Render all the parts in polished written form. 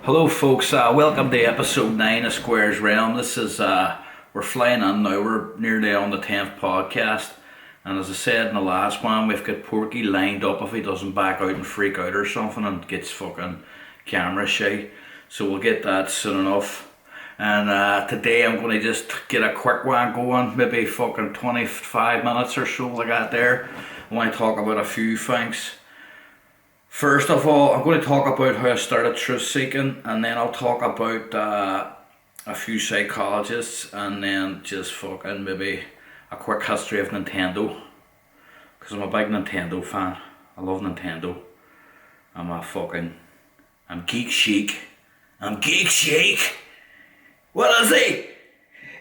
Hello, folks. Welcome to episode 9 of Squares Realm. We're flying on now. We're nearly on the 10th podcast. And as I said in the last one, we've got Porky lined up if he doesn't back out and freak out or something and gets fucking camera shy. So we'll get that soon enough. And today I'm going to just get a quick one going, maybe fucking 25 minutes or so like that there. I want to talk about a few things. First of all, I'm going to talk about how I started truth seeking, and then I'll talk about a few psychologists, and then just fucking maybe a quick history of Nintendo. Because I'm a big Nintendo fan. I love Nintendo. I'm geek chic. I'm geek chic. What is he?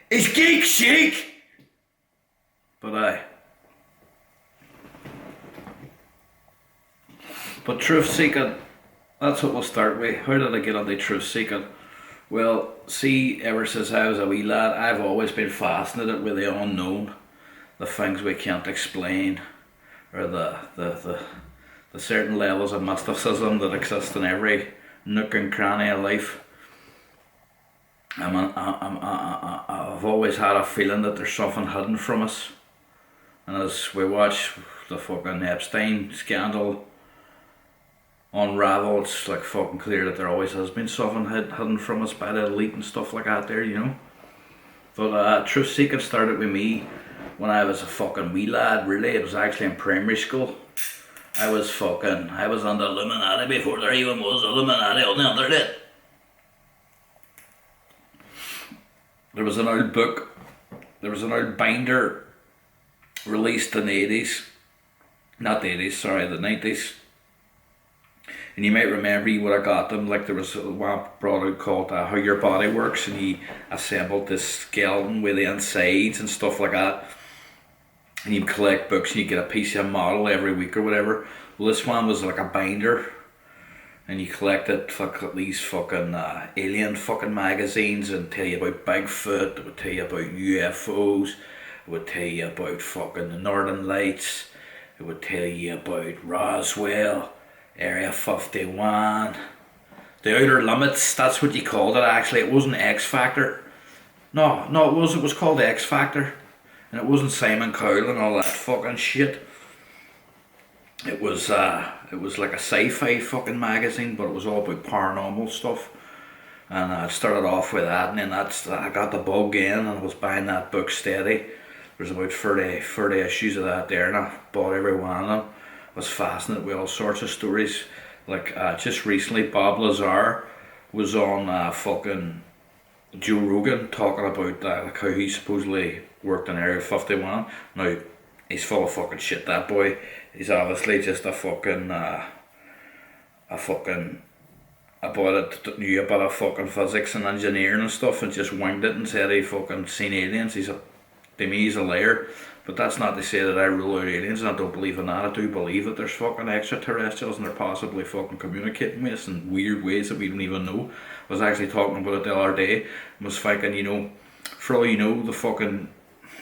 He's geek chic. But truth seeking, that's what we'll start with. How did I get into truth seeking? Well, see, ever since I was a wee lad, I've always been fascinated with the unknown, the things we can't explain, or the certain levels of mysticism that exist in every nook and cranny of life. I've always had a feeling that there's something hidden from us. And as we watch the fucking Epstein scandal unravel, it's like fucking clear that there always has been something hidden from us by the elite and stuff like that there, you know. But truth seeking started with me when I was a fucking wee lad, really. It was actually in primary school. I was on the Illuminati before there even was Illuminati on the internet. There was an old book, there was an old binder released in the 80s, not the 80s, sorry, the 90s. And you might remember you would have got them, like there was one brought out called How Your Body Works, and he assembled this skeleton with the insides and stuff like that. And you'd collect books and you'd get a piece of model every week or whatever. Well, this one was like a binder, and you collected these fucking alien fucking magazines and tell you about Bigfoot, it would tell you about UFOs, it would tell you about fucking the Northern Lights, it would tell you about Roswell, Area 51, the Outer Limits, that's what you called it actually. It wasn't X Factor. No, it was called X Factor. And it wasn't Simon Cowell and all that fucking shit. It was like a sci-fi fucking magazine, but it was all about paranormal stuff. And I started off with that, and then I got the bug in, and I was buying that book steady. There's about 30 issues of that there, and I bought every one of them. I was fascinated with all sorts of stories. Like just recently, Bob Lazar was on fucking Joe Rogan talking about like how he supposedly worked in Area 51. Now, he's full of fucking shit, that boy. He's obviously just a boy that knew about a fucking physics and engineering and stuff and just winged it and said he fucking seen aliens. To me, he's a liar. But that's not to say that I rule out aliens, and I don't believe in that. I do believe that there's fucking extraterrestrials and they're possibly fucking communicating with us in weird ways that we don't even know. I was actually talking about it the other day and was thinking, you know, for all you know,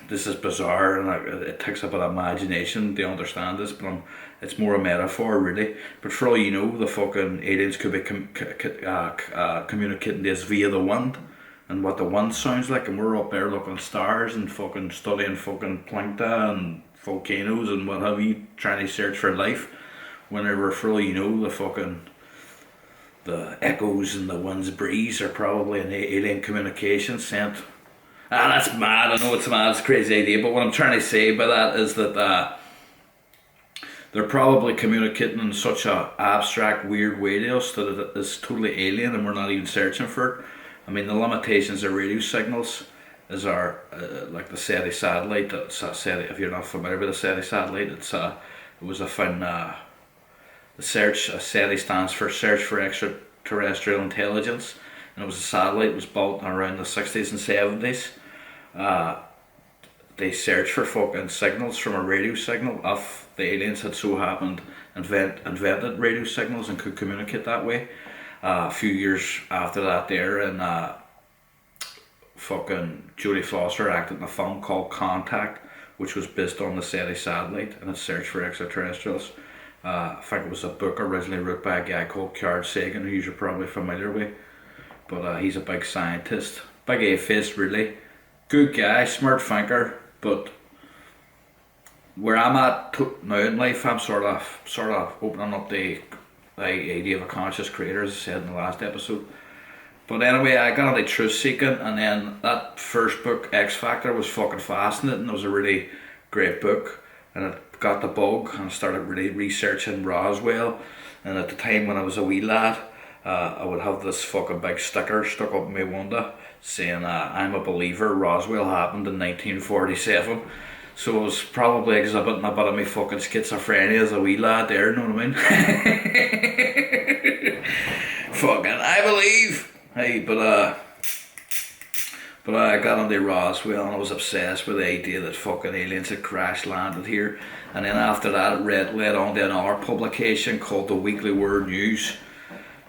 this is bizarre and it takes a bit of imagination to understand this, but it's more a metaphor really. But for all you know, the fucking aliens could be communicating this via the wind. And what the wind sounds like, and we're up there looking at stars and fucking studying fucking plankton and volcanoes and what have you, trying to search for life. Whenever, for all you know, the echoes and the wind's breeze are probably an alien communication sent. That's mad. I know it's mad. It's a crazy idea. But what I'm trying to say by that is that they're probably communicating in such a abstract, weird way to us that it is totally alien, and we're not even searching for it. I mean, the limitations of radio signals is like the SETI satellite. If you're not familiar with the SETI satellite, it was a thing. The SETI stands for Search for Extraterrestrial Intelligence, and it was a satellite. It was built around the 60s and 70s. They searched for fucking signals from a radio signal. If the aliens had so happened invented radio signals and could communicate that way. A few years after that there, and fucking Jodie Foster acted in a film called Contact, which was based on the SETI satellite and its search for extraterrestrials. I think it was a book originally wrote by a guy called Carl Sagan, who you're probably familiar with. But he's a big scientist, big atheist really, good guy, smart thinker. But where I'm at now in life, I'm sort of opening up the idea of a conscious creator, as I said in the last episode. But anyway, I got into truth seeking, and then that first book, X Factor, was fucking fascinating. It was a really great book, and it got the bug, and I started really researching Roswell. And at the time when I was a wee lad, I would have this fucking big sticker stuck up in my window saying, I'm a believer, Roswell happened in 1947. So I was probably exhibiting a bit of my fucking schizophrenia as a wee lad there, know what I mean? Fucking, I believe! Hey, but I got into Roswell and I was obsessed with the idea that fucking aliens had crash landed here. And then after that it led on to another publication called the Weekly World News.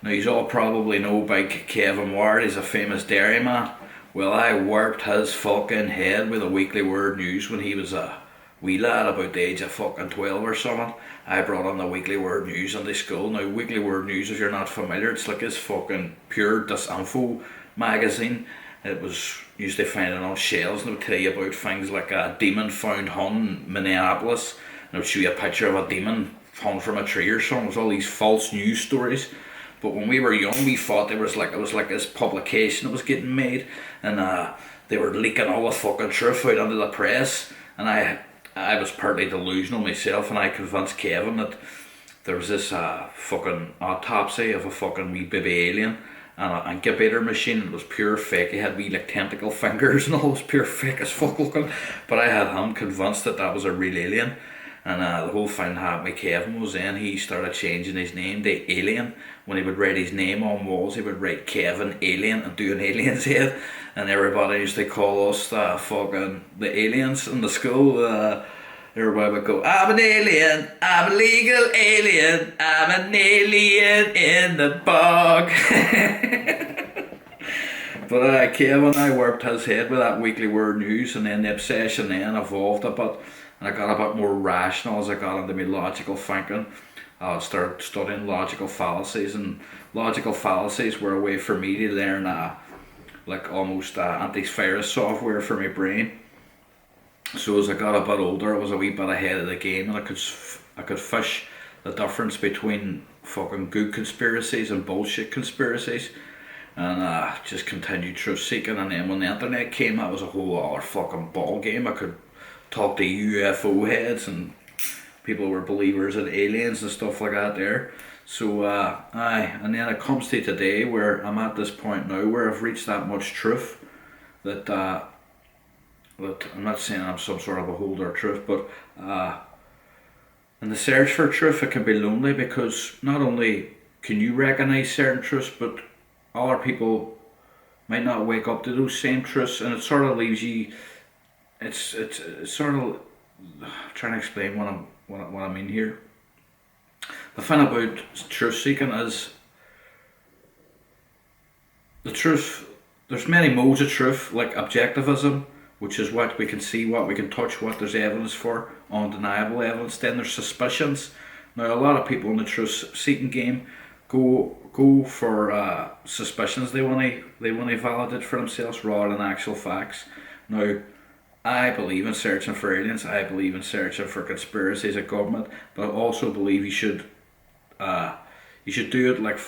Now you all probably know about Kevin Ward, he's a famous dairyman. Well, I warped his fucking head with the Weekly World News when he was a wee lad, about the age of fucking 12 or something. I brought on the Weekly World News into school. Now, Weekly World News, if you're not familiar, it's like this fucking pure disinfo magazine. It was used to find it on shelves, and it would tell you about things like a demon found hung in Minneapolis, and it would show you a picture of a demon hung from a tree or something. It was all these false news stories. But when we were young, we thought it was like this publication that was getting made, and they were leaking all the fucking truth out into the press. And I was partly delusional myself, and I convinced Kevin that there was this fucking autopsy of a fucking wee baby alien and an incubator machine. It was pure fake. He had wee like tentacle fingers and all. It was pure fake as fuck looking. But I had him convinced that that was a real alien. And the whole thing happened with Kevin was then he started changing his name to Alien. When he would write his name on walls, he would write Kevin Alien and do an alien's head. And everybody used to call us the aliens in the school. Everybody would go, I'm an alien, I'm a legal alien, I'm an alien in the bog. But Kevin, I warped his head with that Weekly World News, and then the obsession then evolved a bit. And I got a bit more rational as I got into my logical thinking. I started studying logical fallacies, and logical fallacies were a way for me to learn like almost antivirus software for my brain. So as I got a bit older, I was a wee bit ahead of the game, and I could fish the difference between fucking good conspiracies and bullshit conspiracies, and just continued truth seeking. And then when the internet came, that was a whole other fucking ball game. I could talk to UFO heads, and people were believers in aliens and stuff like that there. So and then it comes to today where I'm at this point now where I've reached that much truth that that I'm not saying I'm some sort of a holder of truth, but in the search for truth it can be lonely, because not only can you recognise certain truths, but other people might not wake up to those same truths, and it sort of leaves you. It's sort of I'm trying to explain what I mean here. The thing about truth seeking is the truth. There's many modes of truth, like objectivism, which is what we can see, what we can touch, what there's evidence for, undeniable evidence. Then there's suspicions. Now a lot of people in the truth seeking game go for suspicions they want to validate for themselves rather than actual facts. Now, I believe in searching for aliens. I believe in searching for conspiracies of government, but I also believe you should do it like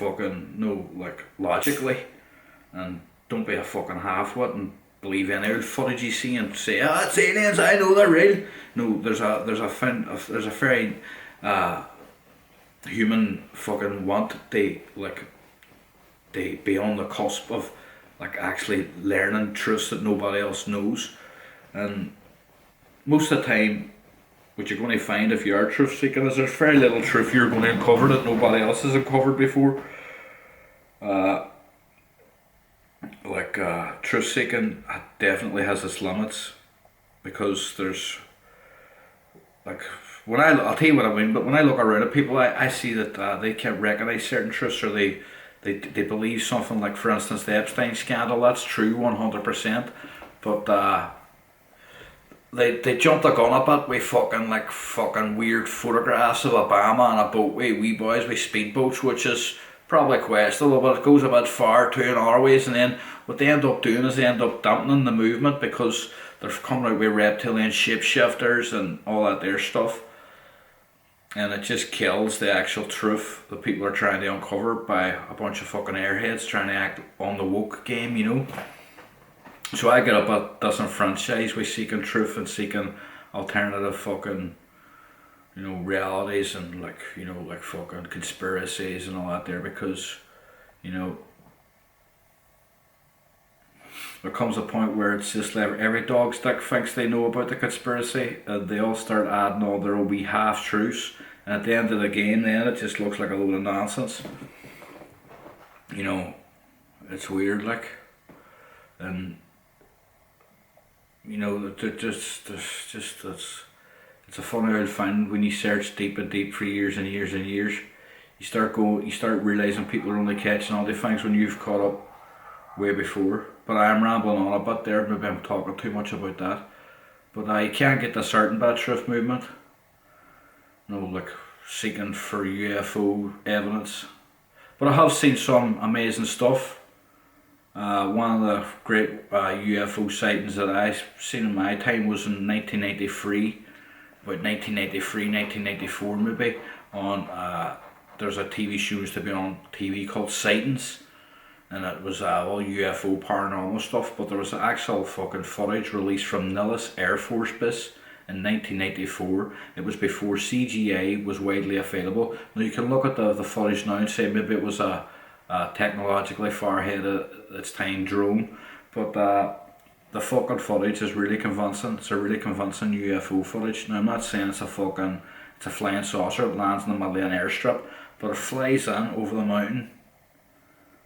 like logically, and don't be a fucking half-wit and believe any old footage you see and say, it's aliens, I know they're real. No, there's a very human fucking want. They be on the cusp of like actually learning truths that nobody else knows. And most of the time, what you're going to find if you are truth seeking is there's very little truth you're going to uncover that nobody else has uncovered before. Truth seeking definitely has its limits, because there's like I'll tell you what I mean. But when I look around at people, I see that they can't recognise certain truths, or they believe something like, for instance, the Epstein scandal. That's true 100%, but they jumped the gun a bit with fucking weird photographs of Obama on a boat with wee boys with speedboats, which is probably questionable, but it goes a bit far too in our ways. And then what they end up doing is they end up dampening the movement because they're coming out with reptilian shapeshifters and all that there stuff. And it just kills the actual truth that people are trying to uncover by a bunch of fucking airheads trying to act on the woke game, you know. So I get up at disenfranchised with seeking truth and seeking alternative fucking, you know, realities and like fucking conspiracies and all that there, because, you know, there comes a point where it's just like every dog stick thinks they know about the conspiracy, and they all start adding all their wee half truths, and at the end of the game then it just looks like a load of nonsense. You know, it's weird, like, and you know, it's a funny old thing when you search deep and deep for years and years and years. You start realising people are only catching all the things when you've caught up way before. But I am rambling on a bit there, maybe I'm talking too much about that. But I can't get the certain bad truth movement. You know, like seeking for UFO evidence. But I have seen some amazing stuff. One of the great UFO sightings that I've seen in my time was in 1983, about 1983, 1984 maybe, on, there's a TV show used to be on TV called Sightings, and it was all UFO paranormal stuff, but there was actual fucking footage released from Nellis Air Force Base in 1984. It was before CGI was widely available. Now you can look at the footage now and say maybe it was a technologically far ahead of its time drone, but the fucking footage is really convincing. It's a really convincing UFO footage. Now I'm not saying it's a flying saucer that lands in the middle of an airstrip, but it flies in over the mountain,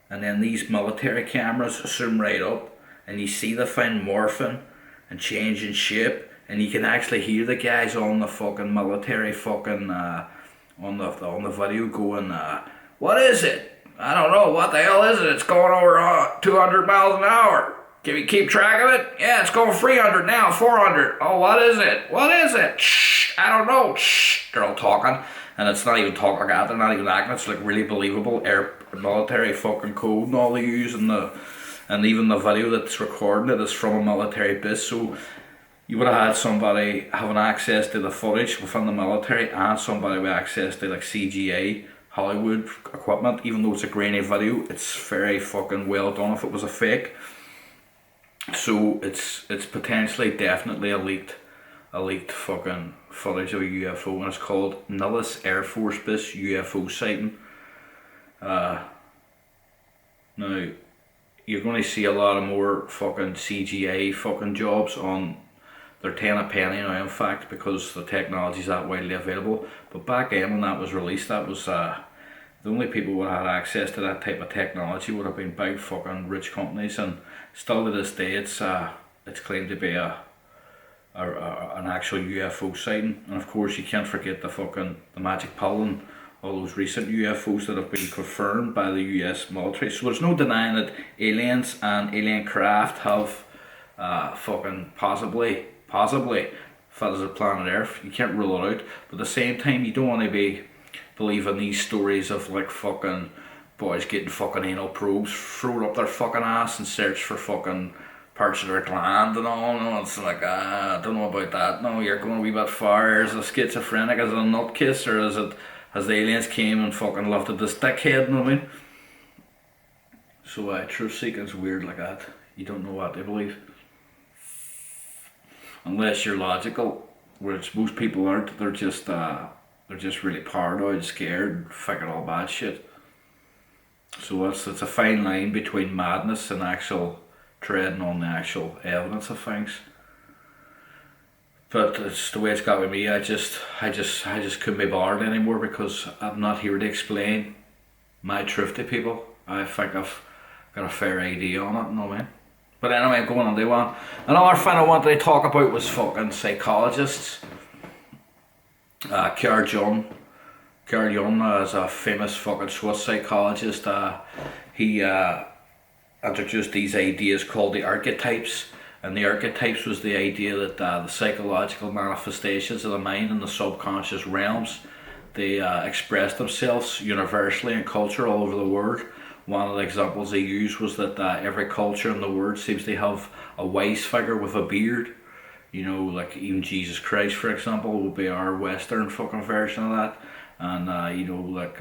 and then these military cameras zoom right up, and you see the thing morphing and changing shape, and you can actually hear the guys on the fucking military fucking on the video going, what is it? I don't know, what the hell is it? It's going over 200 miles an hour. Can we keep track of it? Yeah, it's going 300 now, 400. Oh, what is it? What is it? Shh, I don't know. Shh. They're all talking, and it's not even talking like that. They're not even acting. It's like really believable military fucking code and all they use, and even the video that's recording it is from a military base. So you would have had somebody having access to the footage within the military and somebody with access to like CGI Hollywood equipment. Even though it's a grainy video, it's very fucking well done if it was a fake. So it's potentially definitely a leaked fucking footage of a UFO, and it's called Nellis Air Force Base UFO sighting. Now you're going to see a lot of more fucking CGI fucking jobs on. They're 10 a penny now, in fact, because the technology's that widely available. But back then when that was released, that was the only people who had access to that type of technology would have been big fucking rich companies, and still to this day it's claimed to be an actual UFO sighting. And of course you can't forget the magic pill and all those recent UFOs that have been confirmed by the US military. So there's no denying that aliens and alien craft have fucking possibly visited planet Earth. You can't rule it out, but at the same time you don't want to be believing these stories of like fucking boys getting fucking anal probes thrown up their fucking ass and search for fucking parts of their gland and all. No, it's like, I don't know about that. No, you're going a wee bit far. Is it schizophrenic? Is it a nutcase? Or is it, has the aliens came and fucking lifted this dickhead, you know what I mean? So truth seeking's weird like that. You don't know what to believe. Unless you're logical, which most people aren't. They're just really paranoid, scared, thinking all bad shit. So it's a fine line between madness and actual treading on the actual evidence of things. But it's the way it's got with me. I just couldn't be bothered anymore, because I'm not here to explain my truth to people. I think I've got a fair idea on it, you know what I mean? But anyway, going on to one. Another thing I wanted to talk about was fucking psychologists. Carl Jung is a famous fucking Swiss psychologist. He introduced these ideas called the archetypes, And the archetypes was the idea that the psychological manifestations of the mind and the subconscious realms, they express themselves universally in culture all over the world. One of the examples they used was that every culture in the world seems to have a wise figure with a beard. You know, like even Jesus Christ, for example, would be our Western fucking version of that. And you know, like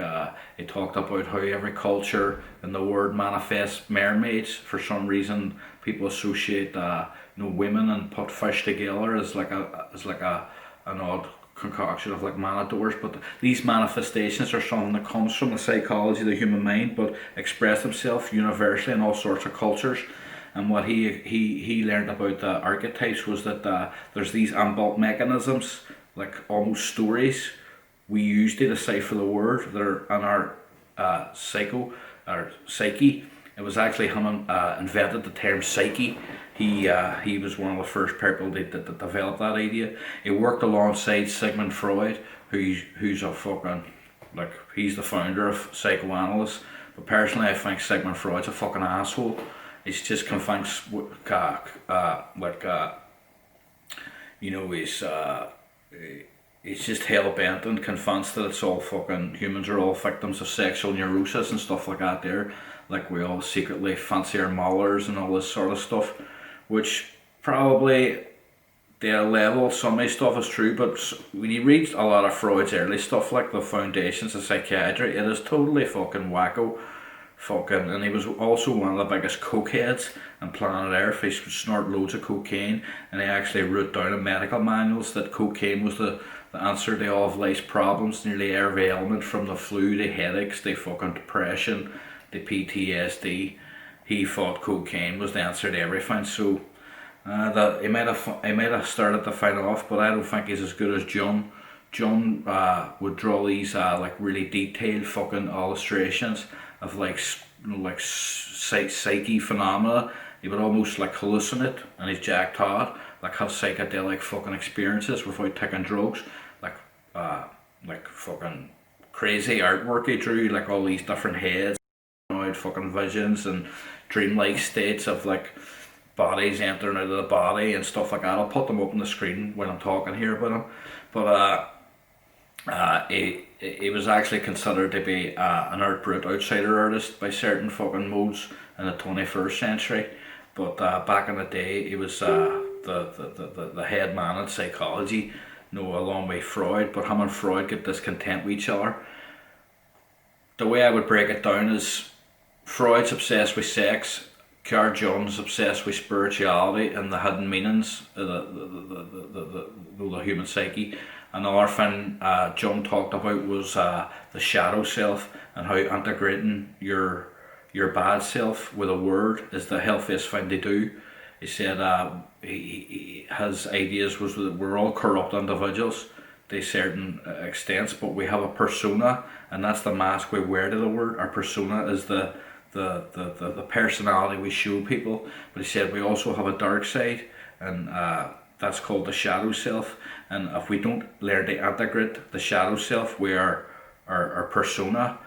it talked about how every culture in the world manifests mermaids. For some reason, people associate you know, women and put fish together as like an odd concoction of like manadors. But these manifestations are something that comes from the psychology of the human mind, but express themselves universally in all sorts of cultures. And what he learned about the archetypes was that there's these inbuilt mechanisms, like almost stories, we use to decipher the word that are in our psyche. It was actually him invented the term psyche. He was one of the first people that developed that idea. He worked alongside Sigmund Freud, who's a fucking, like, he's the founder of psychoanalysis. But personally, I think Sigmund Freud's a fucking asshole. He's just convinced, you know, he's just hell bent and convinced that it's all fucking, humans are all victims of sexual neurosis and stuff like that there. Like we all secretly fancy our molars and all this sort of stuff, which probably to a level some of his stuff is true, but when you read a lot of Freud's early stuff like the foundations of psychiatry, it is totally fucking wacko. Fucking, and he was also one of the biggest cokeheads on planet Earth. He snorted loads of cocaine, and he actually wrote down in medical manuals that cocaine was the answer to all of life's problems, nearly every ailment from the flu to headaches to fucking depression to PTSD. He thought cocaine was the answer to everything. So that he might have started to fight off, but I don't think he's as good as John. John would draw these like really detailed fucking illustrations of like, you know, like psyche phenomena. He would almost like hallucinate, and he's jacked out, like have psychedelic fucking experiences without taking drugs, like fucking crazy artwork he drew, like all these different heads, fucking visions and dreamlike states of like bodies entering out of the body and stuff like that. I'll put them up on the screen when I'm talking here about him. But he was actually considered to be an art brute outsider artist by certain fucking modes in the 21st century. But back in the day, he was the head man in psychology, you know, along with Freud. But him and Freud get discontent with each other. The way I would break it down is Freud's obsessed with sex, Carl Jung's obsessed with spirituality and the hidden meanings of the human psyche. Another thing Jung talked about was the shadow self, and how integrating your bad self with a word is the healthiest thing to do. He said his ideas was that we're all corrupt individuals to certain extents, but we have a persona, and that's the mask we wear to the word. Our persona is the personality we show people. But he said we also have a dark side, and that's called the shadow self. And if we don't learn to integrate the shadow self with our persona,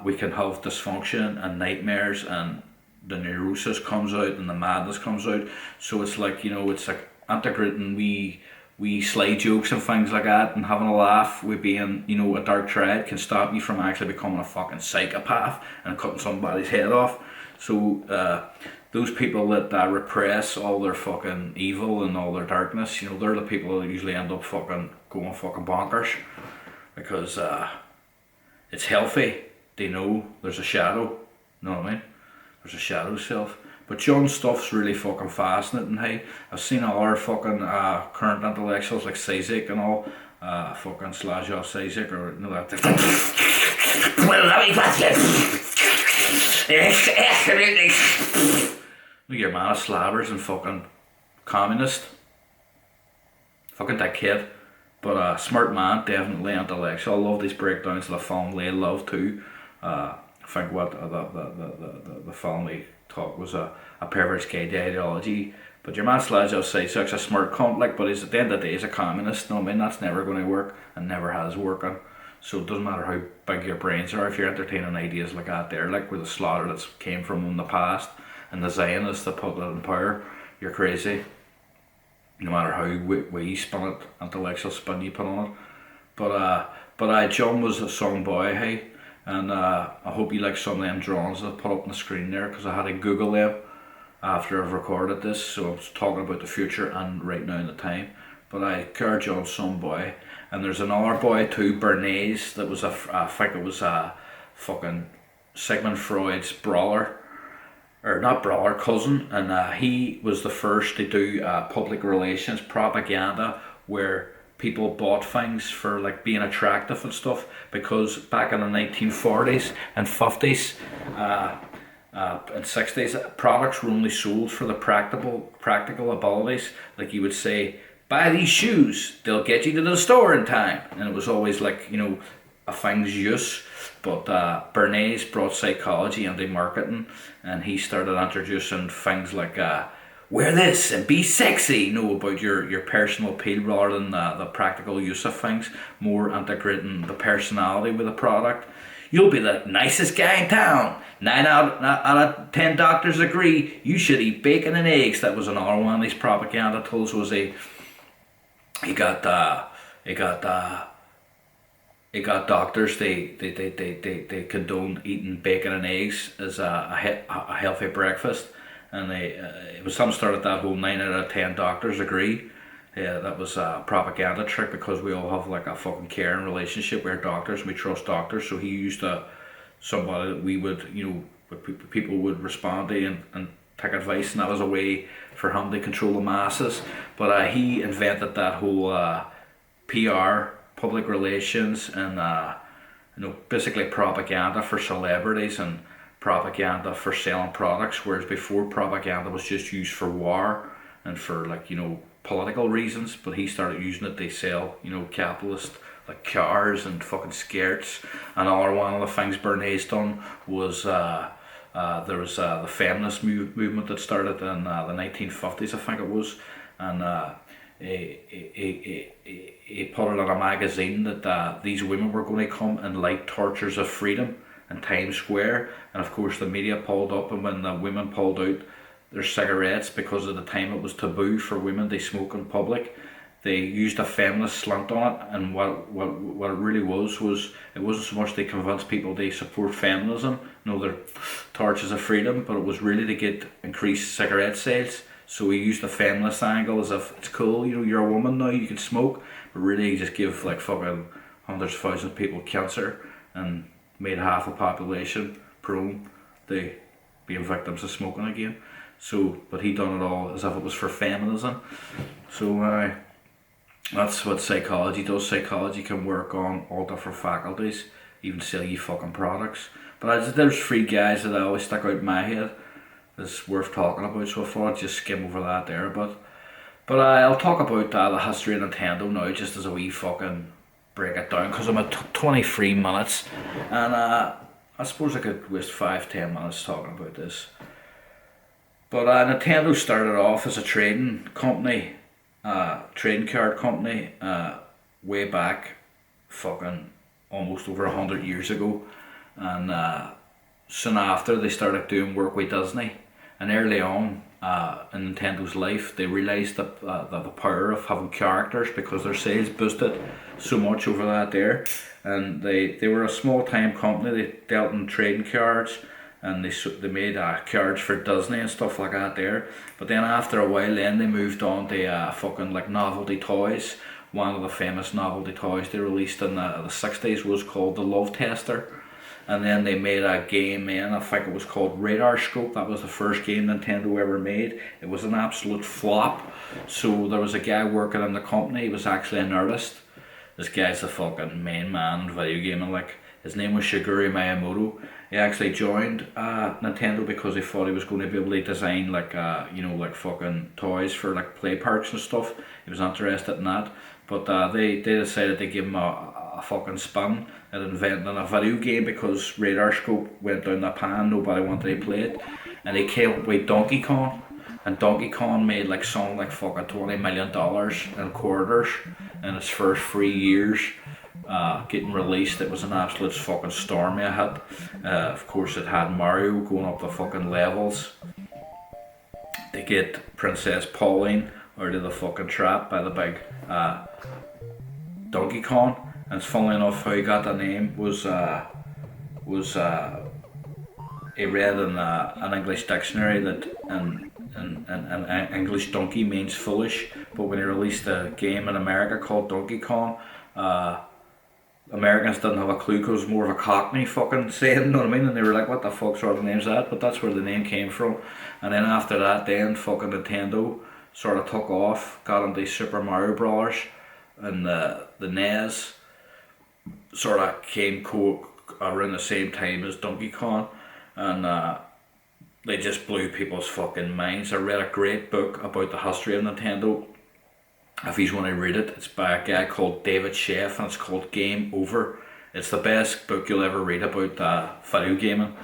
we can have dysfunction and nightmares, and the neurosis comes out and the madness comes out. So it's like, you know, it's like integrating we sly jokes and things like that, and having a laugh with being, you know, a dark triad can stop you from actually becoming a fucking psychopath and cutting somebody's head off. So those people that repress all their fucking evil and all their darkness, you know, they're the people that usually end up fucking going fucking bonkers, because it's healthy. They know there's a shadow, you know what I mean? There's a shadow self. But John's stuff's really fucking fascinating. Hey, I've seen other fucking current intellectuals like Cizek and all, fucking Slavoj Zizek, or you know that. Well, let me put this. Look, your man of slabbers and fucking communist. Fucking that kid. But smart man, definitely intellectual. I love these breakdowns of the film. They love too. I think what the family talk was a perverse gay ideology. But your man Slavoj Zizek's a smart cunt, like, but he's at the end of the day he's a communist. No, I mean, that's never going to work and never has working. So it doesn't matter how big your brains are, if you're entertaining ideas like that there, like with the slaughter that's came from in the past and the Zionists that put it in power, you're crazy. No matter how way you spin it, intellectual spin you put on it. But John was a song boy, hey, and I hope you like some of them drawings that I put up on the screen there, because I had to Google them after I've recorded this, so I was talking about the future and right now in the time. But Car John's some boy, and there's another boy too, Bernays, that was I think it was a fucking Sigmund Freud's brother, or not brother, cousin, and he was the first to do public relations propaganda where people bought things for like being attractive and stuff, because back in the 1940s and 50s and 60s, products were only sold for the practical abilities. Like you would say, buy these shoes, they'll get you to the store in time, and it was always like, you know, a thing's use. But Bernays brought psychology into marketing, and he started introducing things like wear this and be sexy, you know, about your personal appeal rather than the practical use of things, more integrating the personality with the product. You'll be the nicest guy in town. 9 out of 10 doctors agree you should eat bacon and eggs. That was another one of these propaganda tools. Was he got doctors. They condoned eating bacon and eggs as a healthy breakfast, and it was some started that whole 9 out of 10 doctors agree. Yeah, that was a propaganda trick, because we all have like a fucking caring relationship with our doctors, and we trust doctors. So he used somebody that we would, you know, people would respond to and take advice, and that was a way for him to control the masses. But he invented that whole PR, public relations, and you know, basically propaganda for celebrities and propaganda for selling products, whereas before propaganda was just used for war and for, like, you know, political reasons. But he started using it to sell, you know, capitalist like cars and fucking skirts. Another one of the things Bernays done was there was the feminist movement that started in the 1950s, I think it was, and he put it in a magazine that these women were going to come and light torches of freedom in Times Square. And of course the media pulled up, and when the women pulled out their cigarettes, because at the time it was taboo for women to smoke in public, they used a feminist slant on it. And what it really was it wasn't so much to convince people to support feminism, no, their torches of freedom, but it was really to get increased cigarette sales. So he used the feminist angle as if it's cool, you know, you're a woman now, you can smoke, but really he just gave like fucking hundreds of thousands of people cancer and made half the population prone to being victims of smoking again. So, but he done it all as if it was for feminism. So that's what psychology does. Psychology can work on all different faculties, even sell you fucking products. But there's three guys that I always stick out in my head that's worth talking about, so I thought I'd just skim over that there a bit. But I'll talk about the history of Nintendo now, just as a wee fucking break it down, because I'm at 23 minutes, and I suppose I could waste 5-10 minutes talking about this. But Nintendo started off as a trading company, trading card company, way back fucking almost over 100 years ago, and soon after they started doing work with Disney. And early on in Nintendo's life, they realised the power of having characters, because their sales boosted so much over that there. And they were a small time company. They dealt in trading cards, and they made cards for Disney and stuff like that there. But then after a while, then they moved on to fucking like novelty toys. One of the famous novelty toys they released in the 60s was called the Love Tester. And then they made a game, I think it was called Radar Scope. That was the first game Nintendo ever made. It was an absolute flop. So there was a guy working in the company, he was actually an artist. This guy's the fucking main man in video gaming, like, his name was Shigeru Miyamoto. He actually joined Nintendo because he thought he was going to be able to design like, you know, like fucking toys for like play parks and stuff. He was interested in that. But they decided to give him a fucking spin at inventing a video game, because Radar Scope went down the pan, nobody wanted to play it. And they came up with Donkey Kong, and Donkey Kong made like something like fucking $20 million in quarters in its first 3 years getting released. It was an absolute fucking stormy hit. Of course it had Mario going up the fucking levels, to get Princess Pauline out of the fucking trap by the big Donkey Kong. And it's funny enough how he got the name was he read in an English dictionary that an English donkey means foolish, but when he released a game in America called Donkey Kong, Americans didn't have a clue because it was more of a Cockney fucking saying, you know what I mean? And they were like, what the fuck sort of name's that? But that's where the name came from. And then after that, then fucking Nintendo sort of took off, got into Super Mario Brothers, and the NES sort of came around the same time as Donkey Kong, and they just blew people's fucking minds. I read a great book about the history of Nintendo. If you want to read it, it's by a guy called David Sheff, and it's called Game Over. It's the best book you'll ever read about video gaming.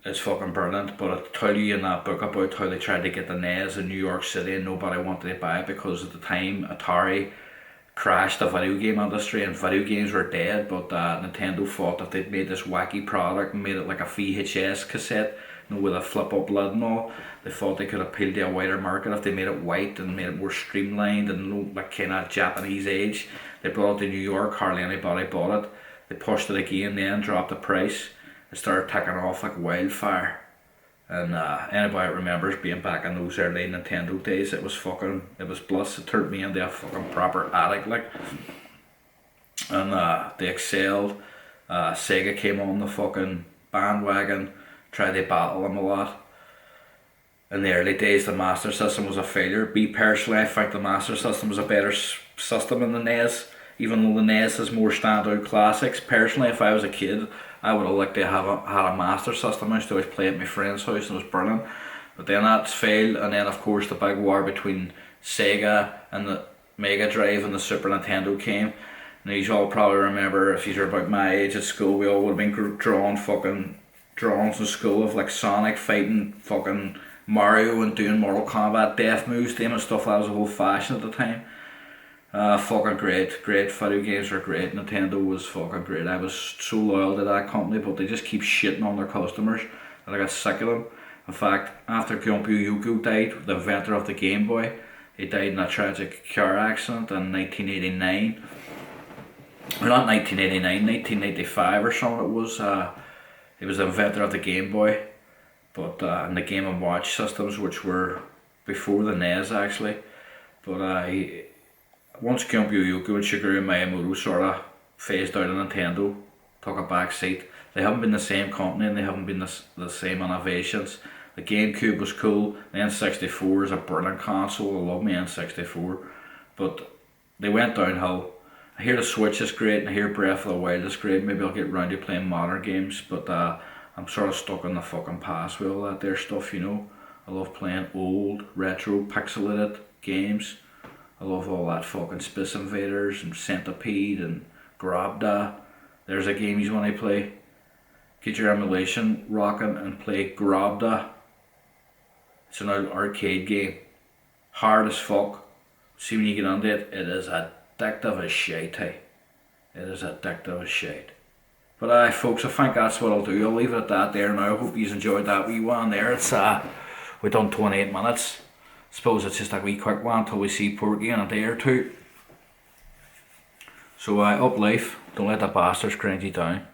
It's fucking brilliant, but it tells you in that book about how they tried to get the NES in New York City and nobody wanted to buy it because at the time Atari crashed the video game industry and video games were dead, but Nintendo thought that they'd made this wacky product and made it like a VHS cassette, you know, with a flip up lid and all. They thought they could appeal to a wider market if they made it white and made it more streamlined and, you know, like kind of Japanese age. They brought it to New York, hardly anybody bought it. They pushed it again, then dropped the price. It started taking off like wildfire. And anybody that remembers being back in those early Nintendo days, it was bliss. It turned me into a fucking proper addict, like. And they excelled. Sega came on the fucking bandwagon, tried to battle them a lot. In the early days, the Master System was a failure. Me personally, I think the Master System was a better system than the NES, even though the NES has more standout classics. Personally, if I was a kid, I would have liked to have had a Master System. I used to always play at my friend's house and it was brilliant. But then that's failed, and then of course the big war between Sega and the Mega Drive and the Super Nintendo came. And you all probably remember, if you're about my age at school, we all would have been drawing fucking drawings in school of like Sonic fighting fucking Mario and doing Mortal Kombat death moves to him and stuff. That was a whole fashion at the time. Fucking great video games were great. Nintendo was fucking great. I was so loyal to that company, but they just keep shitting on their customers that I got sick of them. In fact, after Gunpei Yokoi died, the inventor of the Game Boy, he died in a tragic car accident in 1989. Or not 1989, 1995 or something it was. He was the inventor of the Game Boy, but and the Game & Watch systems, which were before the NES actually. But once Gunpei Yokoi and Shigeru Miyamoto sort of phased out of Nintendo, took a back seat, they haven't been the same company and they haven't been the same innovations. The GameCube was cool, the N64 is a brilliant console, I love my N64, but they went downhill. I hear the Switch is great and I hear Breath of the Wild is great, maybe I'll get round to playing modern games, but I'm sort of stuck in the fucking past with all that there stuff, you know. I love playing old, retro, pixelated games. I love all that fucking Space Invaders and Centipede and Grabda. There's a game you want to play. Get your emulation rocking and play Grabda. It's an arcade game. Hard as fuck. See when you get into it, it is addictive as shite, hey. It is addictive as shite. But folks, I think that's what I'll do. I'll leave it at that there now. I hope you enjoyed that wee one there. It's we've done 28 minutes. Suppose it's just a wee quick one until we see Porky in a day or two. So up life, don't let the bastards grind you down.